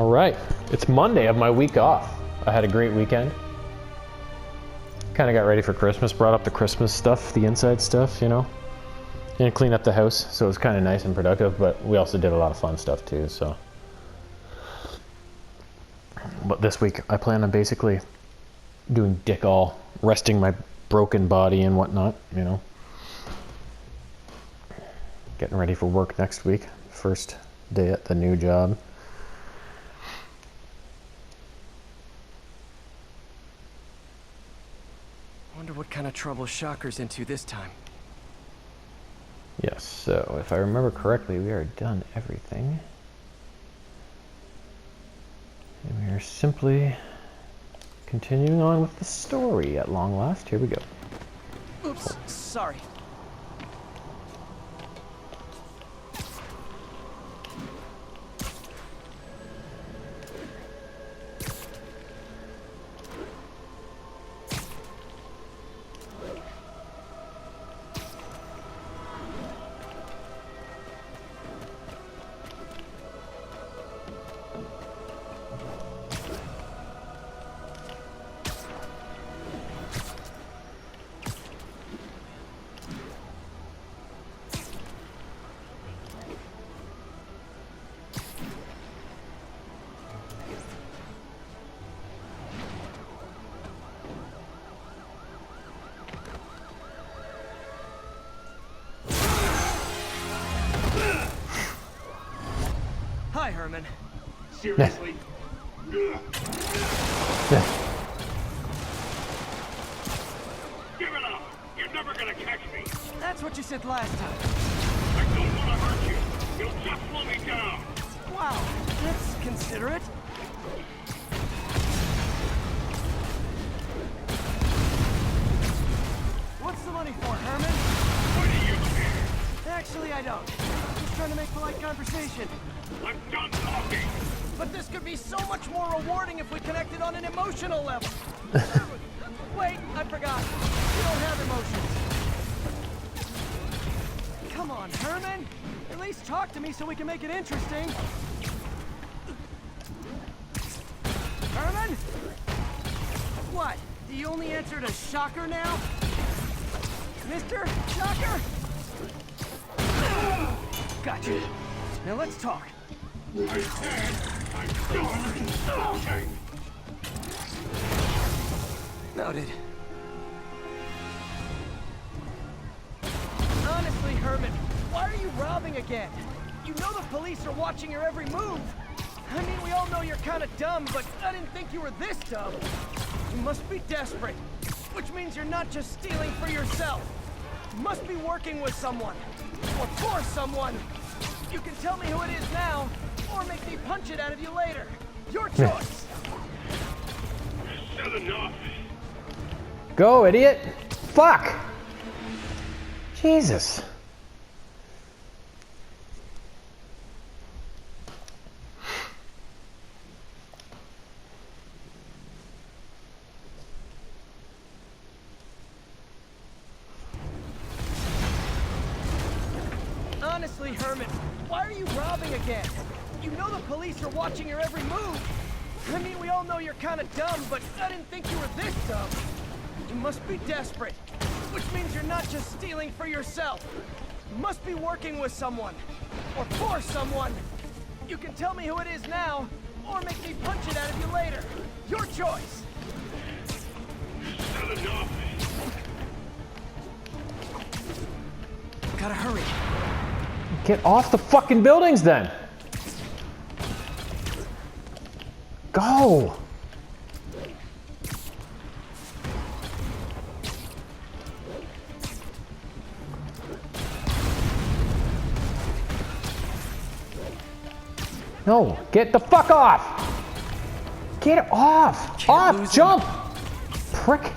All right, it's Monday of my week off. I had a great weekend. Kind of got ready for Christmas, brought up the Christmas stuff, the inside stuff, you know, and cleaned up the house. So it was kind of nice and productive, but we also did a lot of fun stuff too, so. But this week I plan on basically doing dick all, resting my broken body and whatnot, you know. Getting ready for work next week, first day at the new job. Wonder what kind of trouble Shocker's into this time. Yes, so if I remember correctly, we are done everything. And we are simply continuing on with the story at long last. Here we go. Oops, sorry. Hi, Herman. Seriously? Yeah. Give it up! You're never gonna catch me! That's what you said last time. I don't want to hurt you! You'll just slow me down! Wow, that's considerate. What's the money for, Herman? What do you care? Actually, I don't. Just trying to make polite conversation. I'm done talking! But this could be so much more rewarding if we connected on an emotional level. Wait, I forgot. You don't have emotions. Come on, Herman. At least talk to me so we can make it interesting. Herman? What? Do you only answer to Shocker now? Mr. Shocker? Gotcha. Now let's talk. I said I'm done talking! Noted. Honestly, Herman, why are you robbing again? You know the police are watching your every move. I mean, we all know you're kind of dumb, but I didn't think you were this dumb. You must be desperate, which means you're not just stealing for yourself. You must be working with someone, or for someone. You can tell me who it is now, or make me punch it out of you later. Your choice. Said enough! Go, idiot! Fuck! Jesus. Honestly, Herman, why are you robbing again? You know the police are watching your every move. I mean, we all know you're kind of dumb, but I didn't think you were this dumb. You must be desperate, which means you're not just stealing for yourself. You must be working with someone, or for someone. You can tell me who it is now, or make me punch it out of you later. Your choice. Said enough! Gotta hurry. Get off the fucking buildings then! Go! No, get the fuck off! Get off! Can't lose Off! him. Jump! Prick!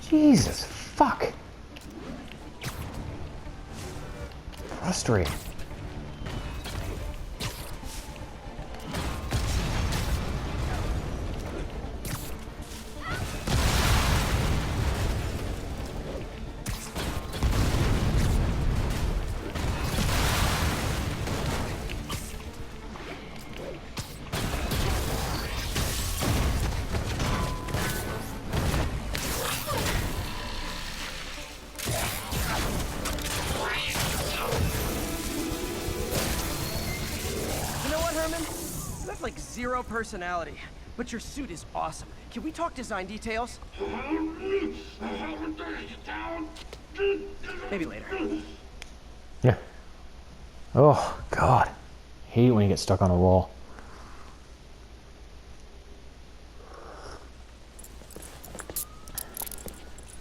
Jesus, fuck! Frustrating. Herman? You have like zero personality, but your suit is awesome. Can we talk design details? Maybe later. Yeah. Oh, God. Hate when you get stuck on a wall.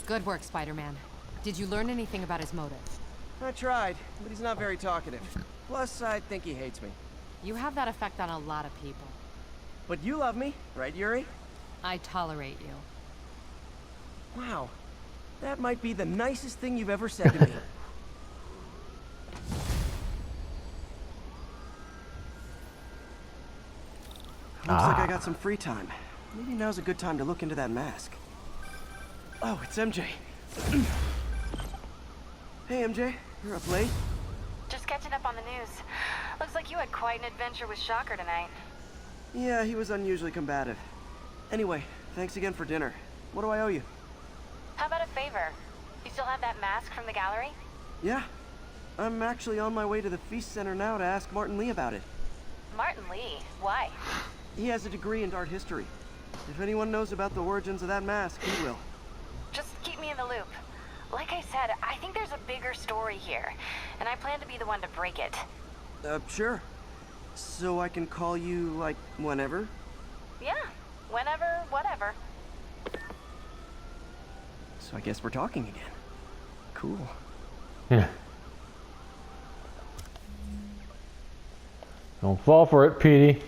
Good work, Spider-Man. Did you learn anything about his motive? I tried, but he's not very talkative. Plus, I think he hates me. You have that effect on a lot of people. But you love me, right, Yuri? I tolerate you. Wow. That might be the nicest thing you've ever said to me. Looks like I got some free time. Maybe now's a good time to look into that mask. Oh, it's MJ. Hey, MJ. You're up late? Just catching up on the news. Looks like you had quite an adventure with Shocker tonight. Yeah, he was unusually combative. Anyway, thanks again for dinner. What do I owe you? How about a favor? You still have that mask from the gallery? Yeah. I'm actually on my way to the Feast Center now to ask Martin Lee about it. Martin Lee? Why? He has a degree in art history. If anyone knows about the origins of that mask, he will. Just keep me in the loop. Like I said, I think there's a bigger story here, and I plan to be the one to break it. Sure. So I can call you, like, whenever? Yeah, whenever, whatever. So I guess we're talking again. Cool. Yeah. Don't fall for it, Petey.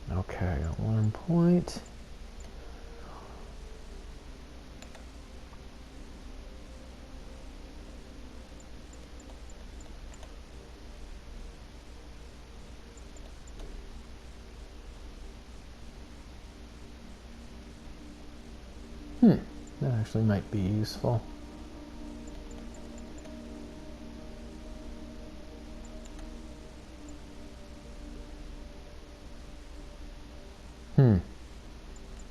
Okay, got 1 point. That actually might be useful.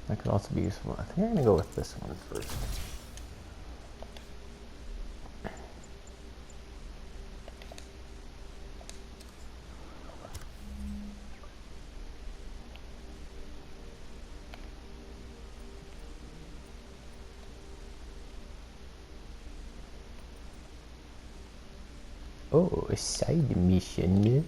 That could also be useful. I think I'm gonna go with this one first. Oh, a side mission.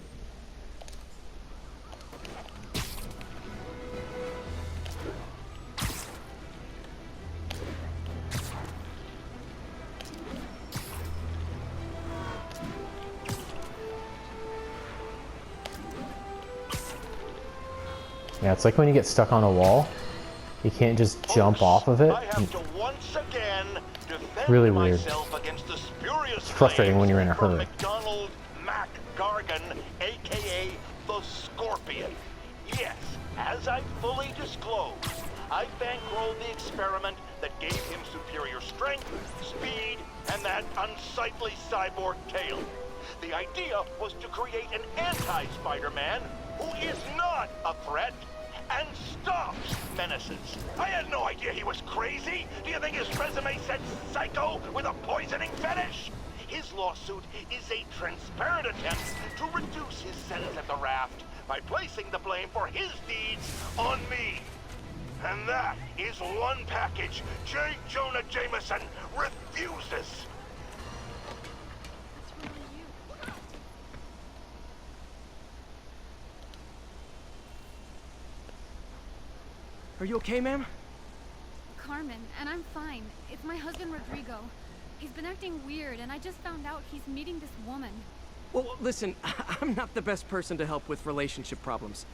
Yeah, it's like when you get stuck on a wall, you can't just jump off of it. I have to once again defend Really weird. myself against the spurious It's frustrating when you're in a from hurry. McDonald Mac Gargan, aka the Scorpion. Yes, as I fully disclosed, I bankrolled the experiment that gave him superior strength, speed, and that unsightly cyborg tail. The idea was to create an anti-Spider-Man who is not a threat and stops menaces. I had no idea he was crazy. Do you think his resume said psycho with a poisoning fetish? His lawsuit is a transparent attempt to reduce his sentence at the raft by placing the blame for his deeds on me. And that is one package J. Jonah Jameson refuses. Are you okay, ma'am? Carmen, and I'm fine. It's my husband, Rodrigo. He's been acting weird, and I just found out he's meeting this woman. Well, listen, I'm not the best person to help with relationship problems.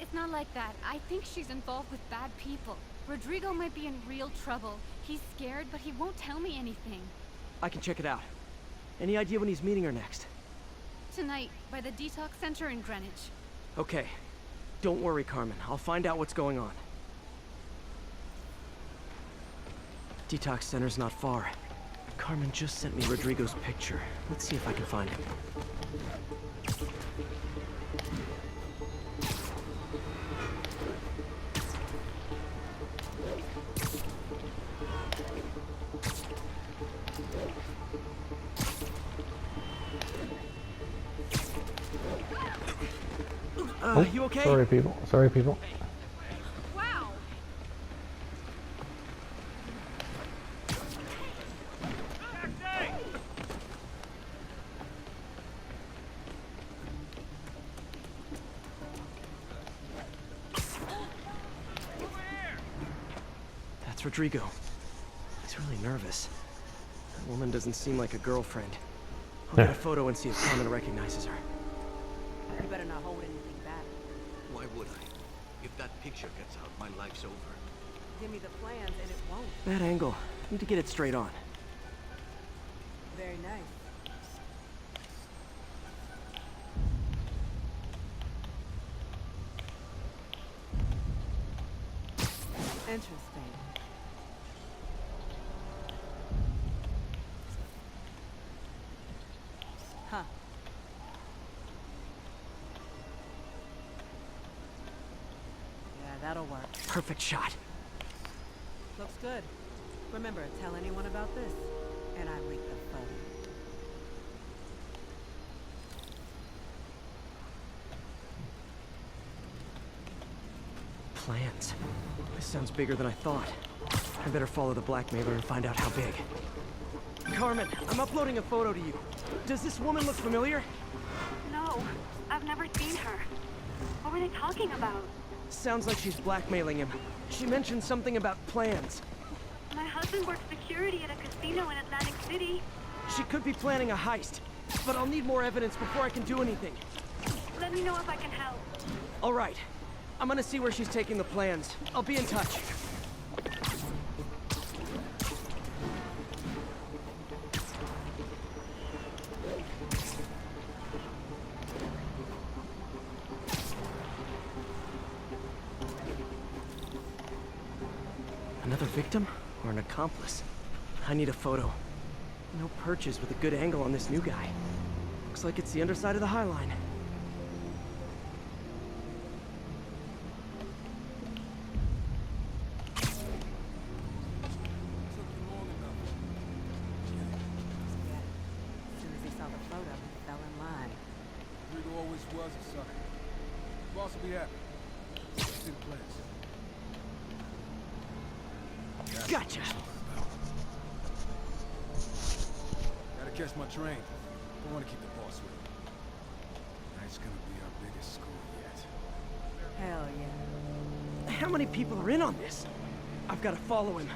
It's not like that. I think she's involved with bad people. Rodrigo might be in real trouble. He's scared, but he won't tell me anything. I can check it out. Any idea when he's meeting her next? Tonight, by the detox center in Greenwich. Okay. Don't worry, Carmen. I'll find out what's going on. Detox center's not far. Carmen just sent me Rodrigo's picture. Let's see if I can find him. You okay? Sorry, people. Sorry, people. Wow. That's Rodrigo. He's really nervous. That woman doesn't seem like a girlfriend. I'll get a photo and see if Carmen recognizes her. You better not hold anything back. Why would I? If that picture gets out, my life's over. Give me the plans and it won't. That angle. Need to get it straight on. Very nice. Interesting. Huh. Yeah, that'll work. Perfect shot. Looks good. Remember, tell anyone about this, and I leak the photo. Plans. This sounds bigger than I thought. I better follow the blackmailer and find out how big. Carmen, I'm uploading a photo to you. Does this woman look familiar? No, I've never seen her. What were they talking about? Sounds like she's blackmailing him. She mentioned something about plans. My husband works security at a casino in Atlantic City. She could be planning a heist, but I'll need more evidence before I can do anything. Let me know if I can help. All right. I'm gonna see where she's taking the plans. I'll be in touch. Another victim or an accomplice? I need a photo. No perches with a good angle on this new guy. Looks like it's the underside of the High Line. As soon as he saw the photo, he fell in line. Rodrigo always was a sucker. Boss will be happy. See the plans. Gotcha! Gotta catch my train. Don't want to keep the boss with me. Tonight's gonna be our biggest score yet. Hell yeah. How many people are in on this? I've got to follow him.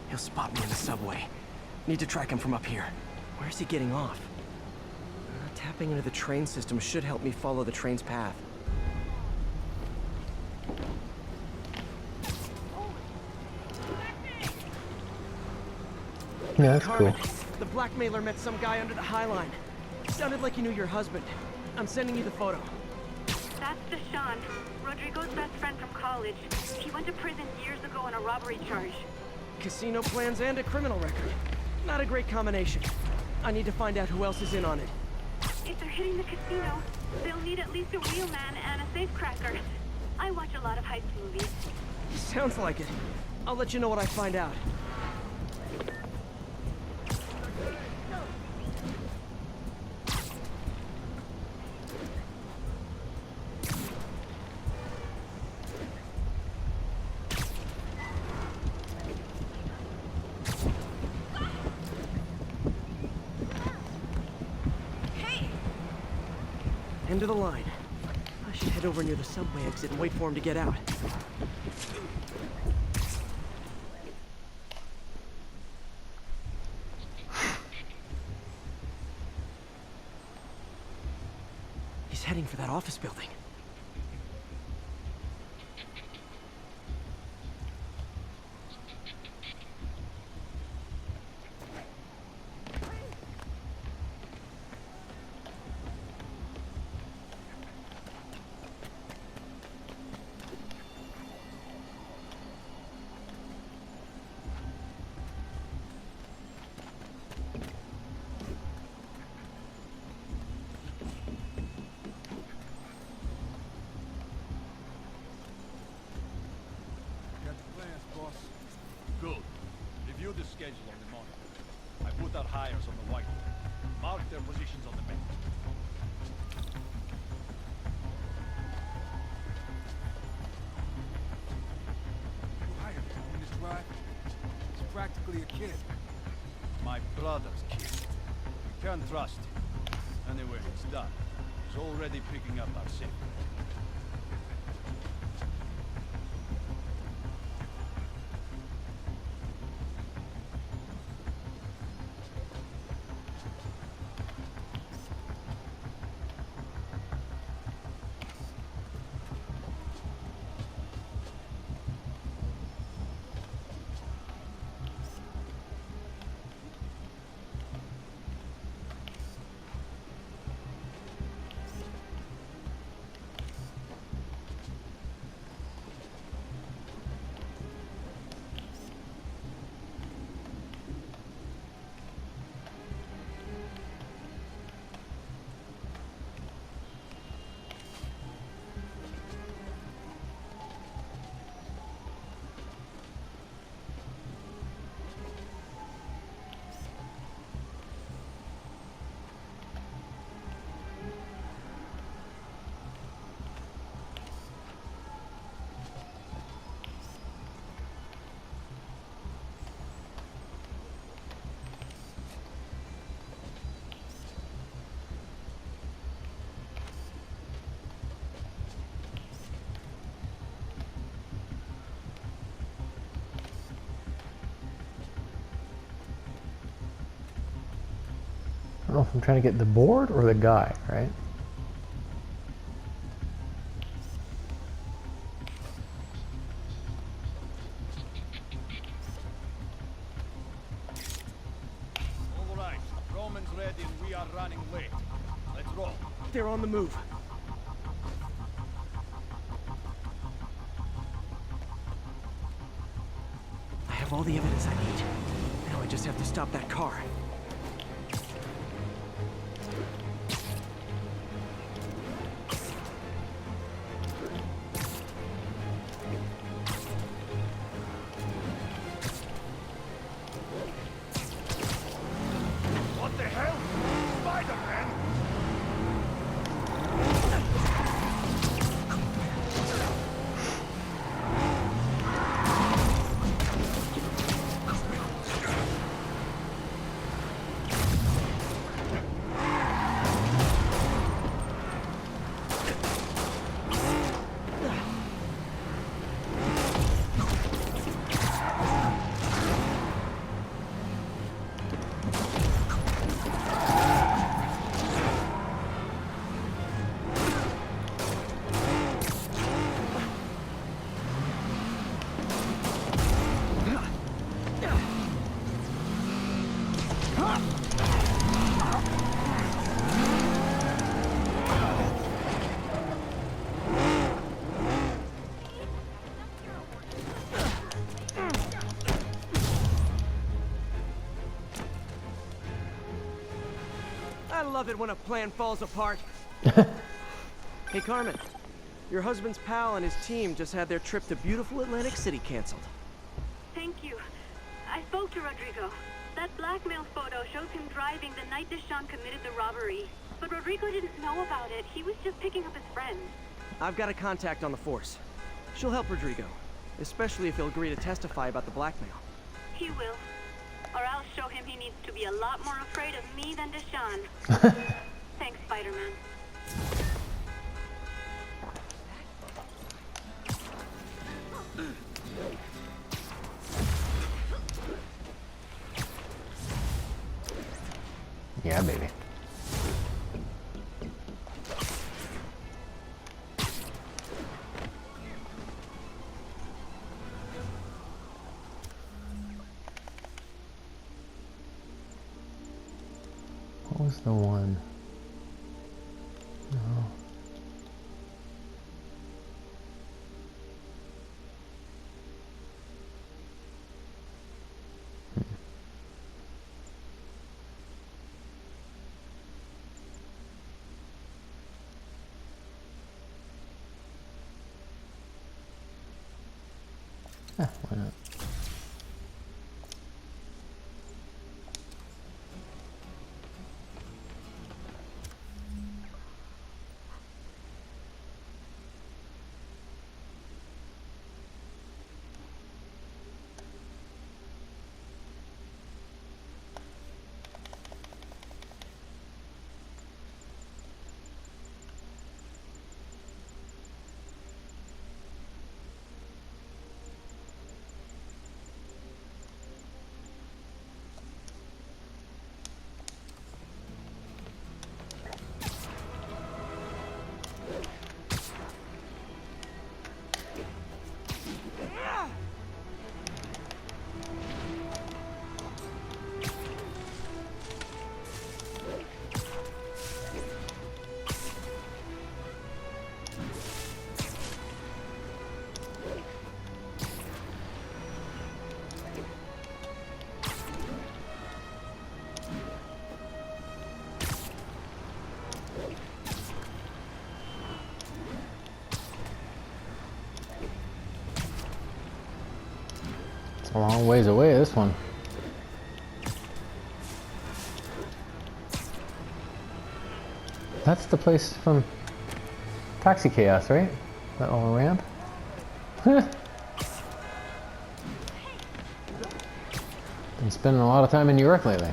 He'll spot me in the subway. Need to track him from up here. Where's he getting off? Tapping into the train system should help me follow the train's path. Yeah, that's Carmen, cool. the blackmailer met some guy under the High Line. Sounded like he knew your husband. I'm sending you the photo. That's Deshaun, Rodrigo's best friend from college. He went to prison years ago on a robbery charge. Casino plans and a criminal record. Not a great combination. I need to find out who else is in on it. If they're hitting the casino, they'll need at least a wheelman and a safecracker. I watch a lot of heist movies. Sounds like it. I'll let you know what I find out. End of the line. I should head over near the subway exit and wait for him to get out. He's heading for that office building. View the schedule on the monitor. I put our hires on the whiteboard. Mark their positions on the map. You hired him on this drive? He's practically a kid. My brother's kid. You can't trust him. Anyway, it's done. He's already picking up our signal. I don't know if I'm trying to get the board or the guy, right? All right, Roman's ready and we are running late. Let's roll. They're on the move. I have all the evidence I need. Now I just have to stop that car. What the hell? Spider-Man! I love it when a plan falls apart. Hey, Carmen. Your husband's pal and his team just had their trip to beautiful Atlantic City canceled. Thank you. I spoke to Rodrigo. That blackmail photo shows him driving the night Deshawn committed the robbery. But Rodrigo didn't know about it. He was just picking up his friends. I've got a contact on the force. She'll help Rodrigo, especially if he'll agree to testify about the blackmail. He will. Or I'll show him he needs to be a lot more afraid of me than Deshawn. Thanks, Spider-Man. Yeah, baby. What was the one? No. Why not? A long ways away, this one. That's the place from Taxi Chaos, right? That little ramp? Been spending a lot of time in New York lately.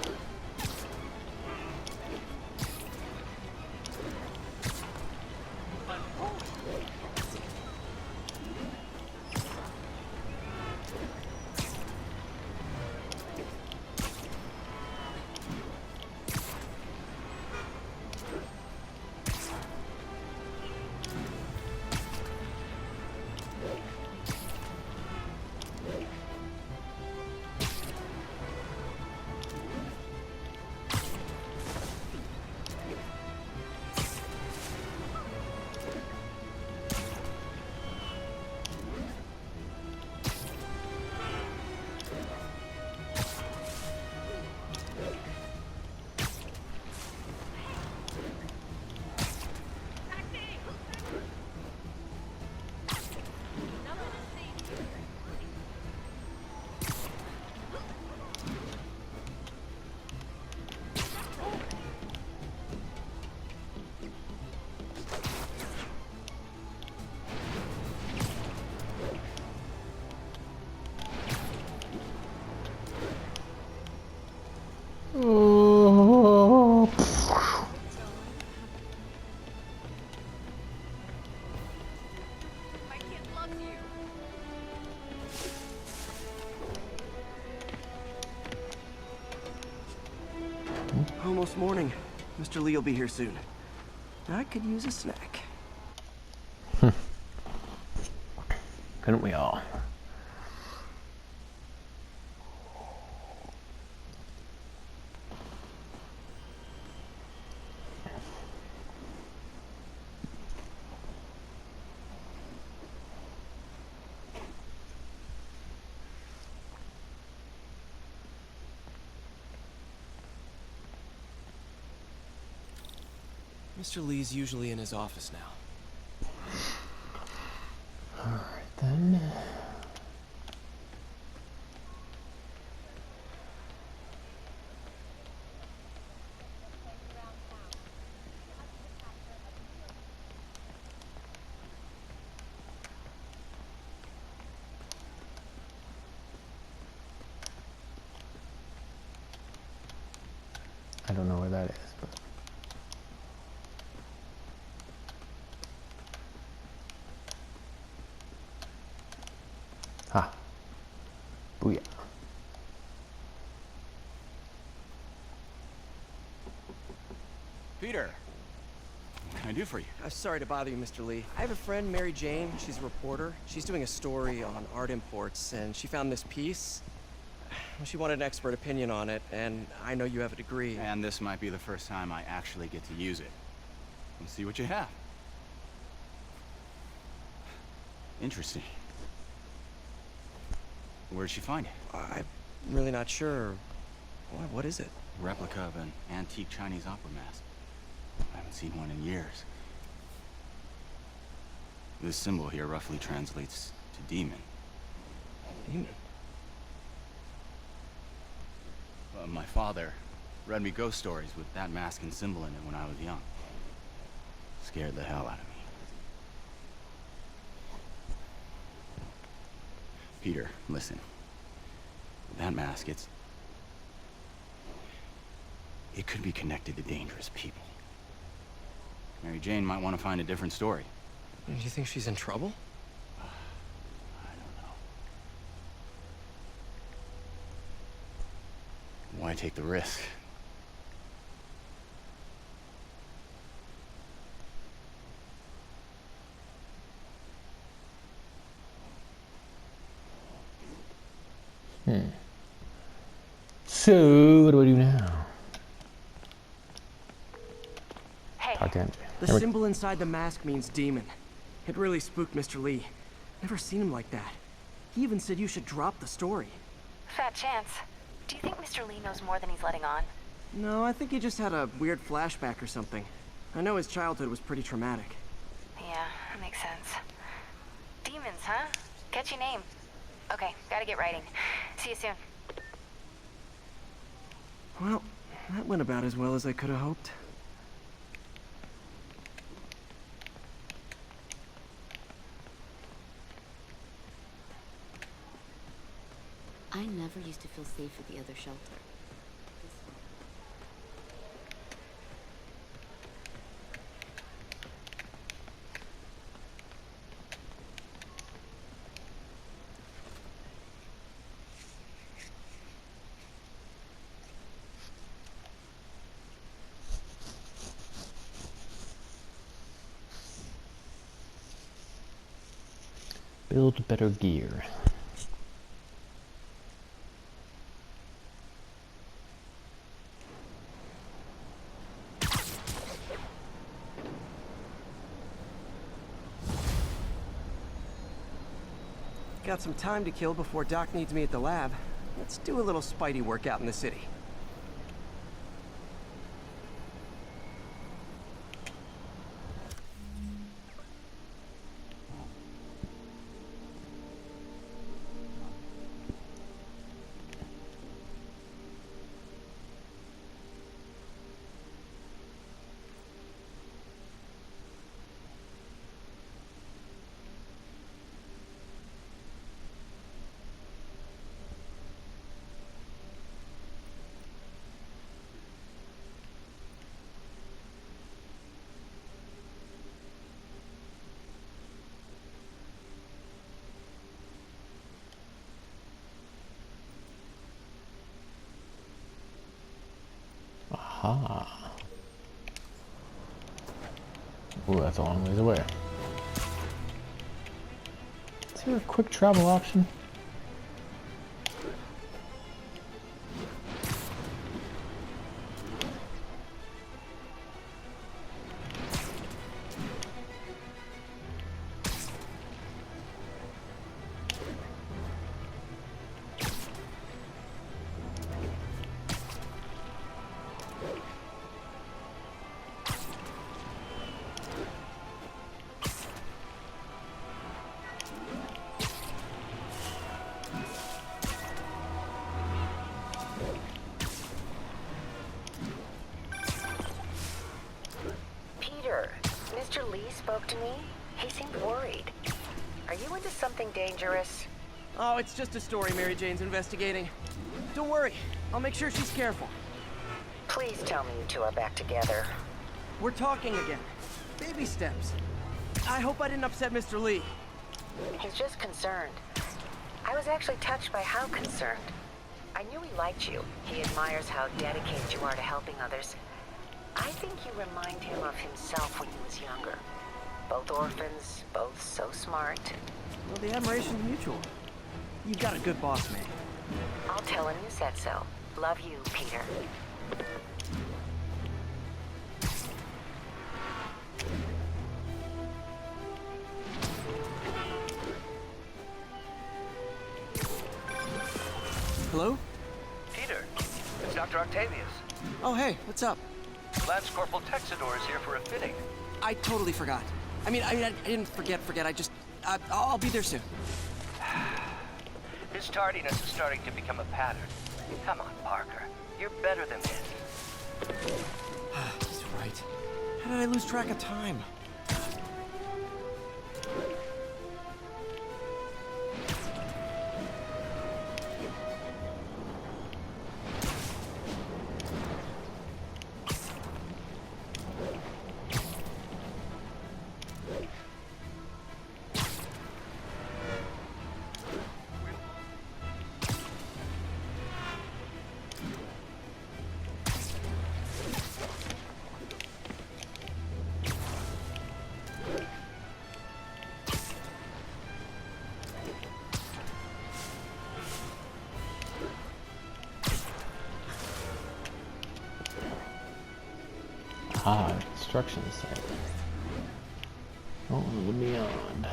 Almost morning. Mr. Lee will be here soon. I could use a snack. Couldn't we all? Mr. Lee's usually in his office now. Alright then. I don't know where that is, but ah, booyah. Peter, what can I do for you? Sorry to bother you, Mr. Lee. I have a friend, Mary Jane. She's a reporter. She's doing a story on art imports, and she found this piece. She wanted an expert opinion on it, and I know you have a degree. And this might be the first time I actually get to use it. Let's see what you have. Interesting. Where'd she find it? I'm really not sure. What is it? A replica of an antique Chinese opera mask. I haven't seen one in years. This symbol here roughly translates to demon. Demon? My father read me ghost stories with that mask and symbol in it when I was young. Scared the hell out of me. Peter, listen. That mask, it could be connected to dangerous people. Mary Jane might want to find a different story. Do you think she's in trouble? I don't know. Why take the risk? So, what do I do now? Hey. Talk to him. The symbol inside the mask means demon. It really spooked Mr. Lee. Never seen him like that. He even said you should drop the story. Fat chance. Do you think Mr. Lee knows more than he's letting on? No, I think he just had a weird flashback or something. I know his childhood was pretty traumatic. Yeah, that makes sense. Demons, huh? Catchy name. Okay, gotta get writing. See you soon. Well, that went about as well as I could have hoped. I never used to feel safe at the other shelter. Build better gear. Got some time to kill before Doc needs me at the lab. Let's do a little Spidey workout in the city. Aha. Ooh, that's a long ways away. Is there a quick travel option? Mr. Lee spoke to me. He seemed worried. Are you into something dangerous? Oh, it's just a story Mary Jane's investigating. Don't worry, I'll make sure she's careful. Please tell me you two are back together. We're talking again. Baby steps. I hope I didn't upset Mr. Lee. He's just concerned. I was actually touched by how concerned. I knew he liked you. He admires how dedicated you are to helping others. I think you remind him of himself when he was younger. Both orphans, both so smart. Well, the admiration's mutual. You've got a good boss, man. I'll tell him you said so. Love you, Peter. Hello? Peter, it's Dr. Octavius. Oh, hey, what's up? Lance Corporal Texador is here for a fitting. I totally forgot. I didn't forget. I'll be there soon. His tardiness is starting to become a pattern. Come on, Parker. You're better than this. He's right. How did I lose track of time? Ah, construction site. Oh, the beyond.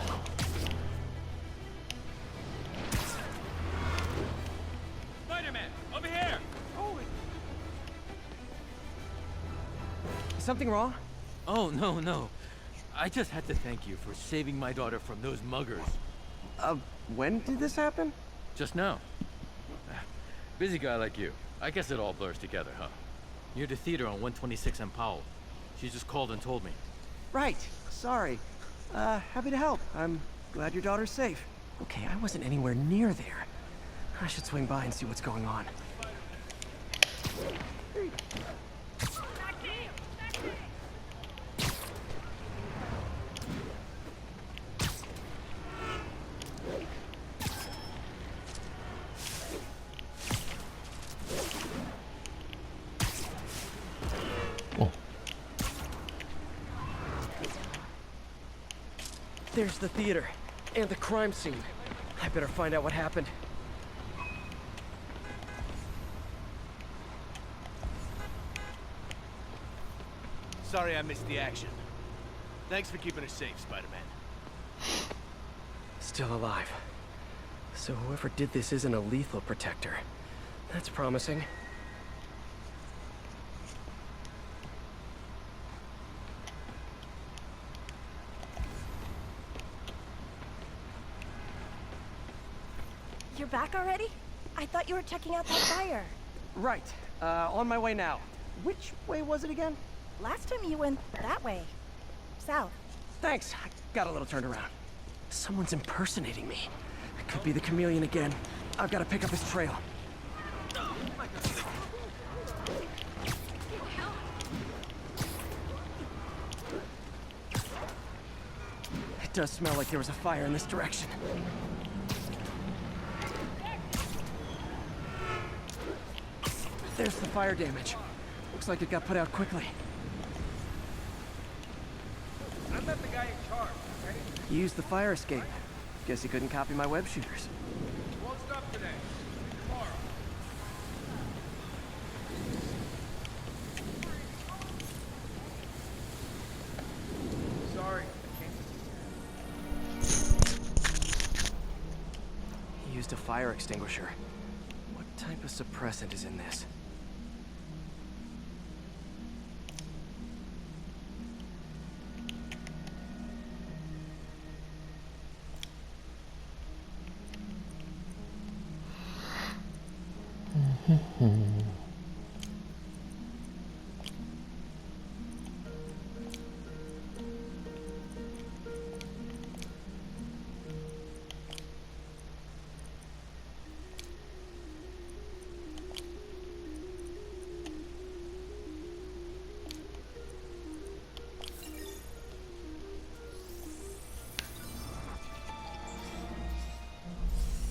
Spider-Man, over here! Is something wrong? Oh, no. I just had to thank you for saving my daughter from those muggers. When did this happen? Just now. Busy guy like you. I guess it all blurs together, huh? Near the theater on 126 and Powell. She just called and told me. Right. Sorry. Happy to help. I'm glad your daughter's safe. Okay, I wasn't anywhere near there. I should swing by and see what's going on. There's the theater, and the crime scene. I better find out what happened. Sorry I missed the action. Thanks for keeping us safe, Spider-Man. Still alive. So whoever did this isn't a lethal protector. That's promising. You're back already? I thought you were checking out that fire. Right. On my way now. Which way was it again? Last time you went that way. South. Thanks. I got a little turned around. Someone's impersonating me. It could be the chameleon again. I've got to pick up his trail. It does smell like there was a fire in this direction. There's the fire damage. Looks like it got put out quickly. I met the guy in charge, okay? He used the fire escape. Guess he couldn't copy my web shooters. Won't stop today. Tomorrow. Sorry, I can't. He used a fire extinguisher. What type of suppressant is in this?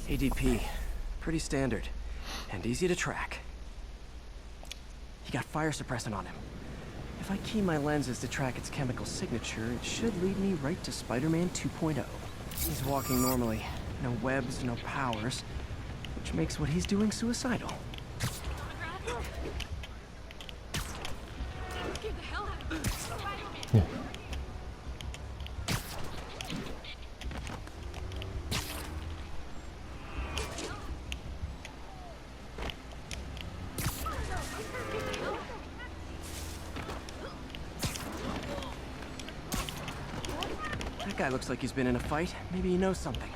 ADP. Pretty standard. And easy to track. He got fire suppressant on him. If I key my lenses to track its chemical signature, it should lead me right to Spider-Man 2.0. He's walking normally. No webs, no powers. Which makes what he's doing suicidal. Get the hell out of here, Spider-Man! That guy looks like he's been in a fight. Maybe he knows something.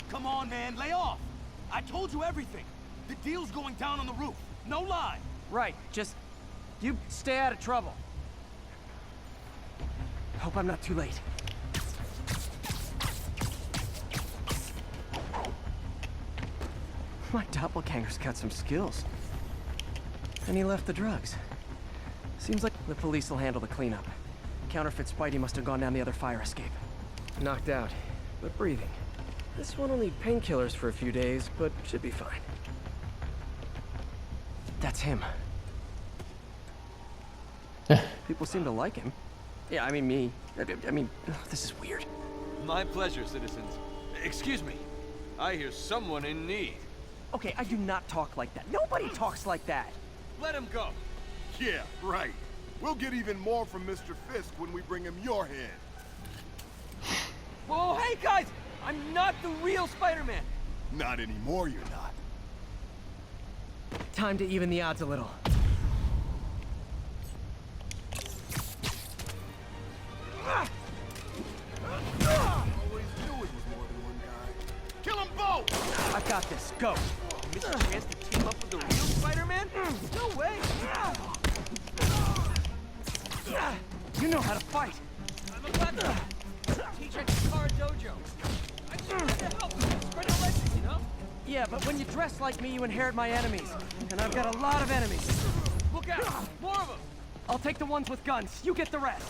Come on, man, lay off! I told you everything. The deal's going down on the roof. No lie. Right, just... you stay out of trouble. Hope I'm not too late. My doppelganger's got some skills. And he left the drugs. Seems like the police will handle the cleanup. Counterfeit Spidey must have gone down the other fire escape. Knocked out, but breathing. This one will need painkillers for a few days, but should be fine. That's him. People seem to like him. Yeah, I mean me. I mean, this is weird. My pleasure, citizens. Excuse me. I hear someone in need. Okay, I do not talk like that. Nobody talks like that. Let him go. Yeah, right. We'll get even more from Mr. Fisk when we bring him your head. Whoa, hey guys! I'm not the real Spider-Man! Not anymore, you're not. Time to even the odds a little. Always got this. Go. You missed a chance to team up with the real Spider-Man? No way. You know how to fight. I'm a black teacher at the car dojo. I just want to help. Spread the legends, you know? Yeah, but when you dress like me, you inherit my enemies. And I've got a lot of enemies. Look out! More of them! I'll take the ones with guns. You get the rest.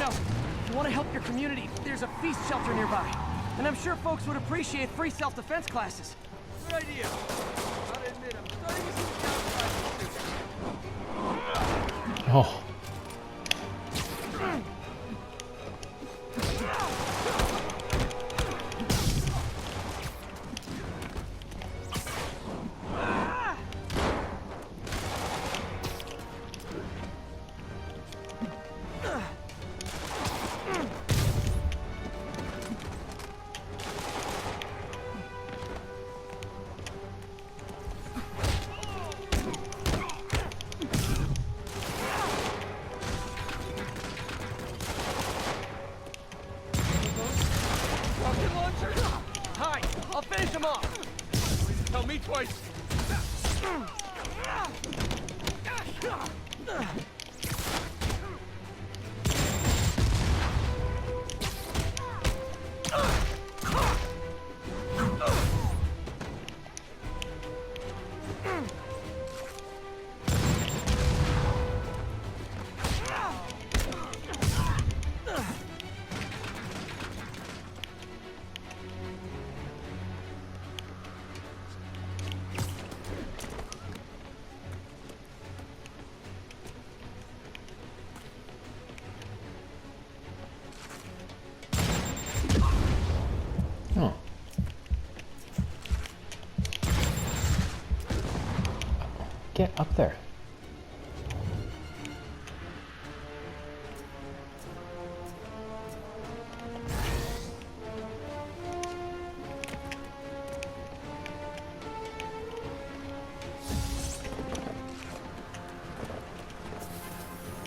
If you want to help your community, there's a feast shelter nearby. And I'm sure folks would appreciate free self-defense classes. Good idea. Gotta admit, I'm starting to see the downside. Oh. Rocket launcher? Hi, I'll finish him off. Please tell me twice. Oh. Get up there.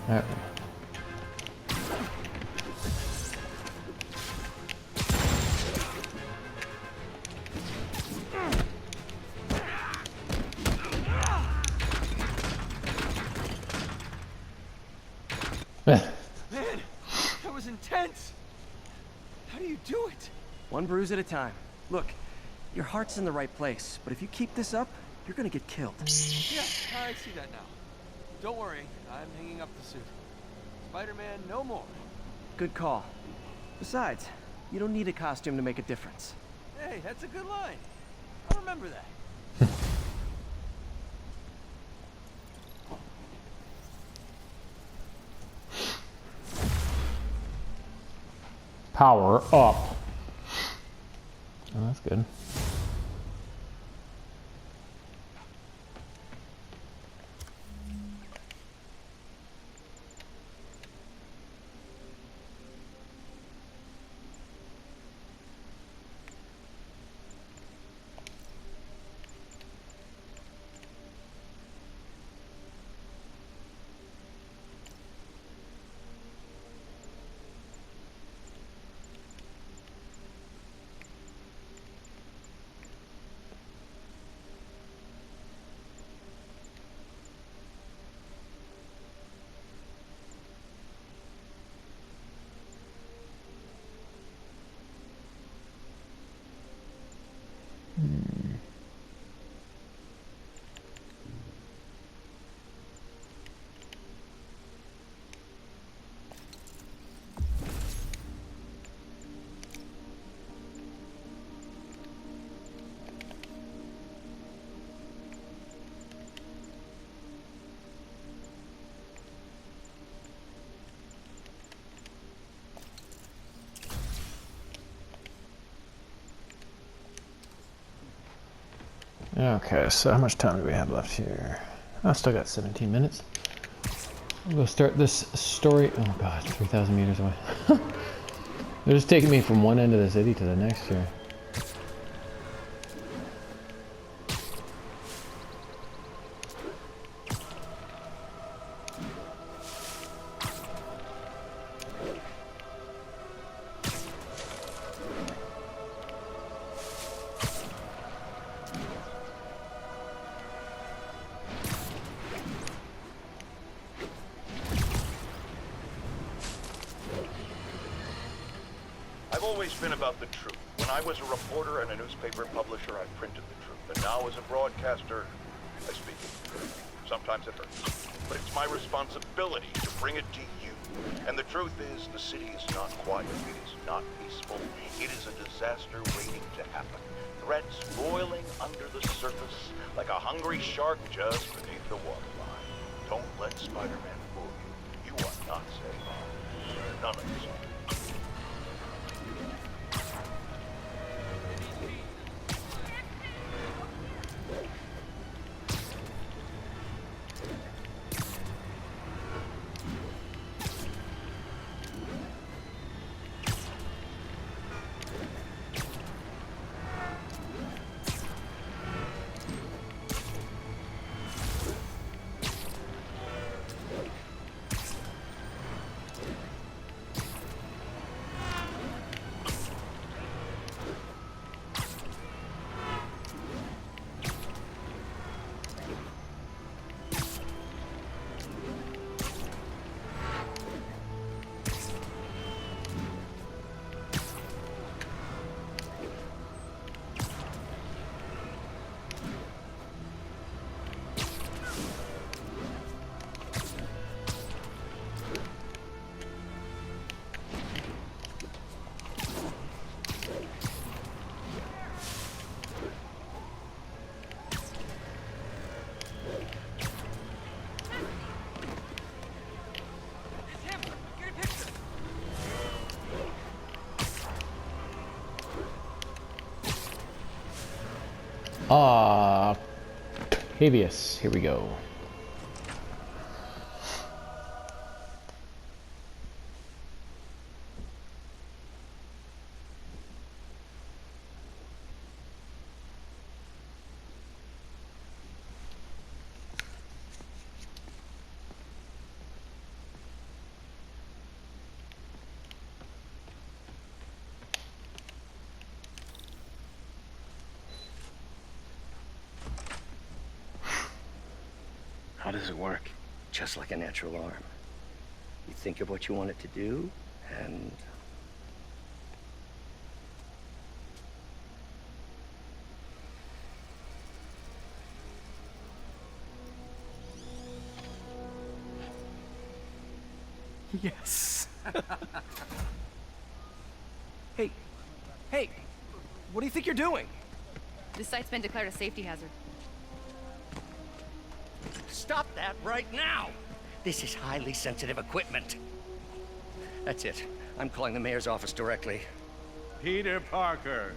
All right. Man, that was intense. How do you do it? One bruise at a time. Look, your heart's in the right place, but if you keep this up, you're gonna get killed. Yeah, I see that now. Don't worry, I'm hanging up the suit. Spider-Man, no more. Good call. Besides, you don't need a costume to make a difference. Hey, that's a good line. I'll remember that. Power up. Oh, that's good. Okay, so how much time do we have left here? I still got 17 minutes. We'll start this story. Oh god, 3,000 meters away. They're just taking me from one end of the city to the next here. I've always been about the truth. When I was a reporter and a newspaper publisher, I printed the truth. And now as a broadcaster, I speak the truth. Sometimes it hurts. But it's my responsibility to bring it to you. And the truth is, the city is not quiet. It is not peaceful. It is a disaster waiting to happen. Threats boiling under the surface like a hungry shark just beneath the waterline. Don't let Spider-Man fool you. You are not safe. None of us are. Habeas, here we go. How does it work? Just like a natural arm. You think of what you want it to do, and... Yes. Hey, what do you think you're doing? This site's been declared a safety hazard. Stop that right now! This is highly sensitive equipment. That's it. I'm calling the mayor's office directly. Peter Parker,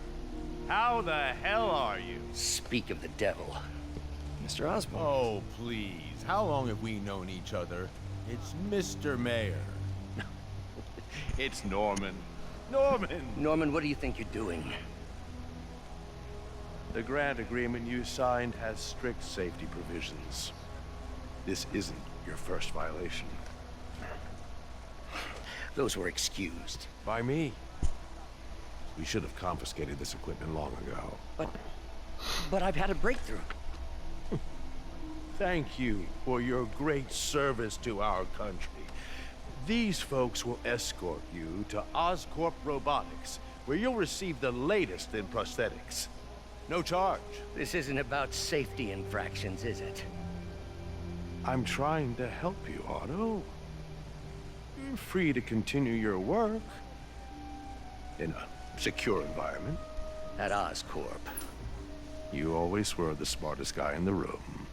how the hell are you? Speak of the devil. Mr. Osborn. Oh, please. How long have we known each other? It's Mr. Mayor. It's Norman. Norman! Norman, what do you think you're doing? The grant agreement you signed has strict safety provisions. This isn't your first violation. Those were excused. By me. We should have confiscated this equipment long ago. But I've had a breakthrough. Thank you for your great service to our country. These folks will escort you to Oscorp Robotics, where you'll receive the latest in prosthetics. No charge. This isn't about safety infractions, is it? I'm trying to help you, Otto. You're free to continue your work in a secure environment. At Oscorp. You always were the smartest guy in the room.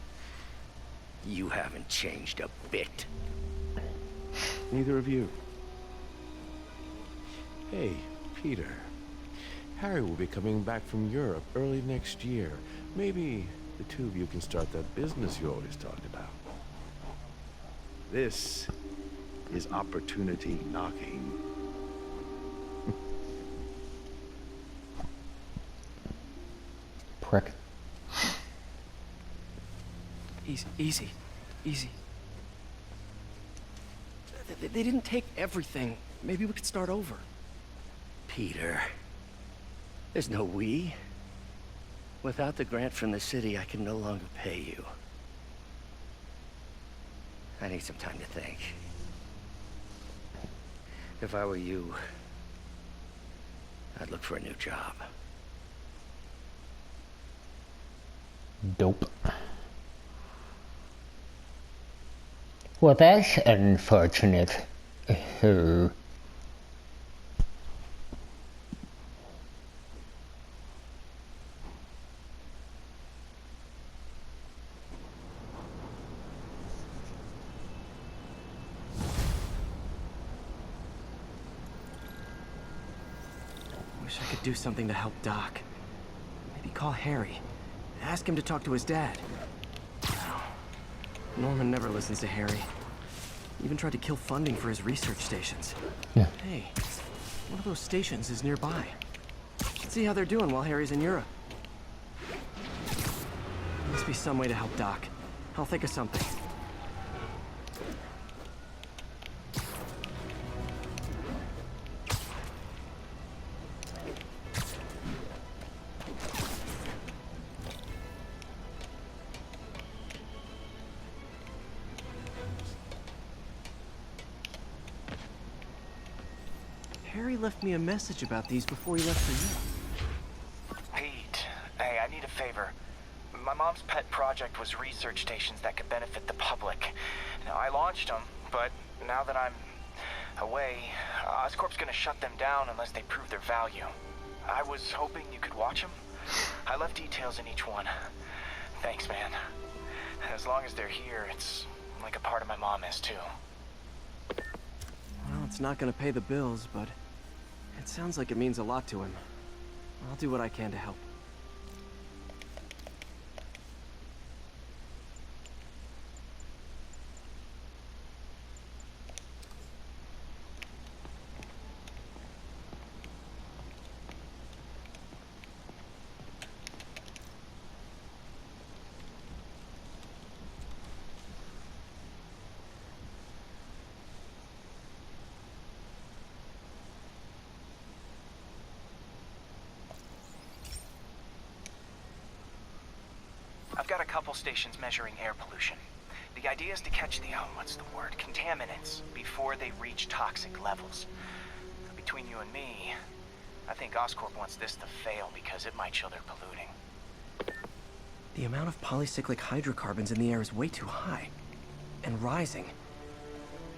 You haven't changed a bit. Neither of you. Hey, Peter. Harry will be coming back from Europe early next year. Maybe the two of you can start that business you always talked about. This is opportunity knocking. Prick. Easy. They didn't take everything. Maybe we could start over. Peter. There's no we. Without the grant from the city, I can no longer pay you. I need some time to think. If I were you, I'd look for a new job. Dope. Well, that's unfortunate. Wish I could do something to help Doc. Maybe call Harry. Ask him to talk to his dad. Norman never listens to Harry. Even tried to kill funding for his research stations. Yeah. Hey, one of those stations is nearby. Let's see how they're doing while Harry's in Europe. Must be some way to help Doc. I'll think of something. Harry left me a message about these before he left for you. Pete, hey, I need a favor. My mom's pet project was research stations that could benefit the public. Now, I launched them, but now that I'm away, Oscorp's gonna shut them down unless they prove their value. I was hoping you could watch them. I left details in each one. Thanks, man. As long as they're here, it's like a part of my mom is, too. Well, it's not gonna pay the bills, but it sounds like it means a lot to him. I'll do what I can to help. I've got a couple stations measuring air pollution. The idea is to catch the, contaminants before they reach toxic levels. Between you and me, I think Oscorp wants this to fail because it might show they're polluting. The amount of polycyclic hydrocarbons in the air is way too high. And rising.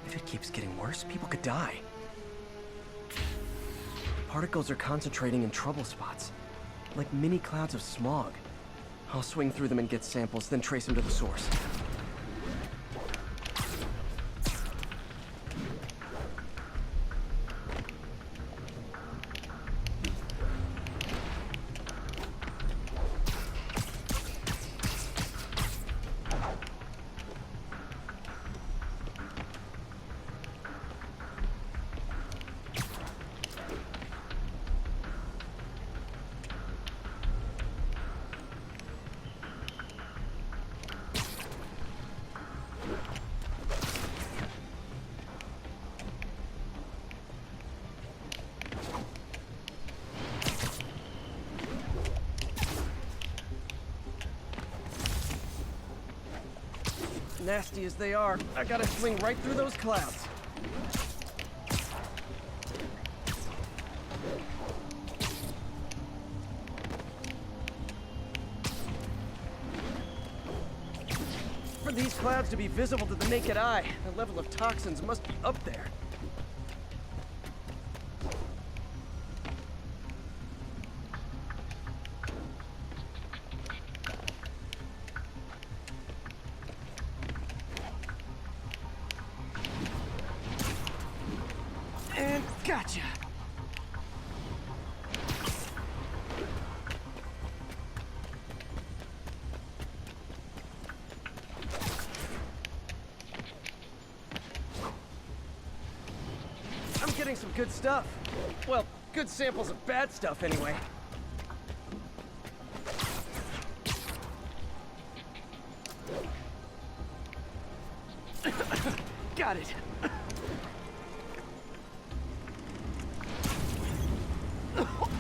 If it keeps getting worse, people could die. The particles are concentrating in trouble spots, like mini clouds of smog. I'll swing through them and get samples, then trace them to the source. Nasty as they are, I gotta swing right through those clouds. For these clouds to be visible to the naked eye, the level of toxins must be up there. And gotcha. I'm getting some good stuff. Well, good samples of bad stuff anyway. Got it.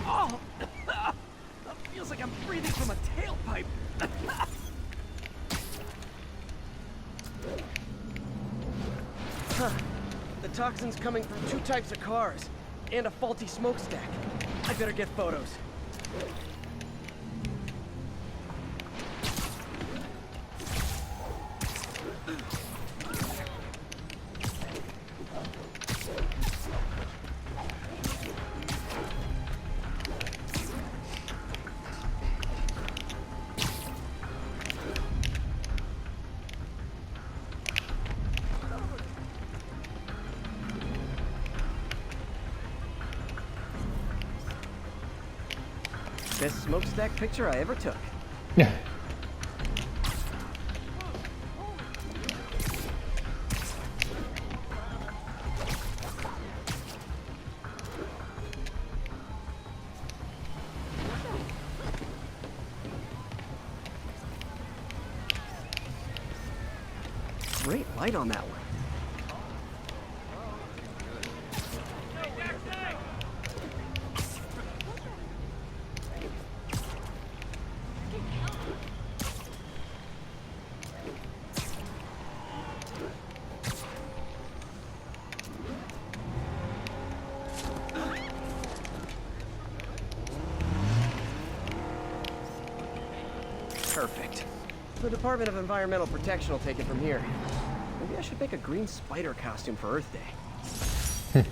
Oh, feels like I'm breathing from a tailpipe. Huh. The toxin's coming from 2 types of cars and a faulty smokestack. I better get photos. Best smokestack picture I ever took. Yeah. Great light on that one. Perfect. The Department of Environmental Protection will take it from here. Maybe I should make a green spider costume for Earth Day.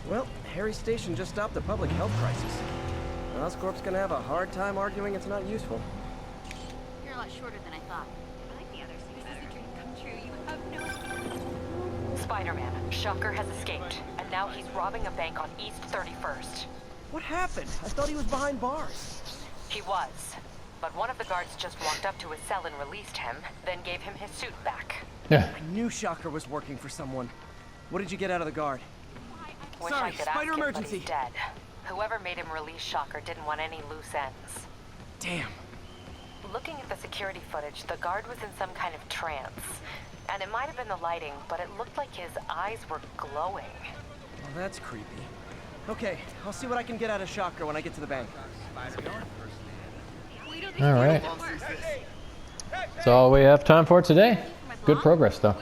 Well, Harry Station just stopped a public health crisis. Oscorp's gonna have a hard time arguing it's not useful. You're a lot shorter than I thought. I like the others. This is a dream come true. You have no... Spider-Man, Shocker has escaped, and now he's robbing a bank on East 31st. What happened? I thought he was behind bars. He was, but one of the guards just walked up to his cell and released him, then gave him his suit back. I knew Shocker was working for someone. What did you get out of the guard? Wish Sorry, I could spider ask him, emergency. but he's dead. Whoever made him release Shocker didn't want any loose ends. Damn. Looking at the security footage, the guard was in some kind of trance. And it might have been the lighting, but it looked like his eyes were glowing. Well, that's creepy. Okay, I'll see what I can get out of Shocker when I get to the bank. All right. That's all we have time for today. Good progress, though.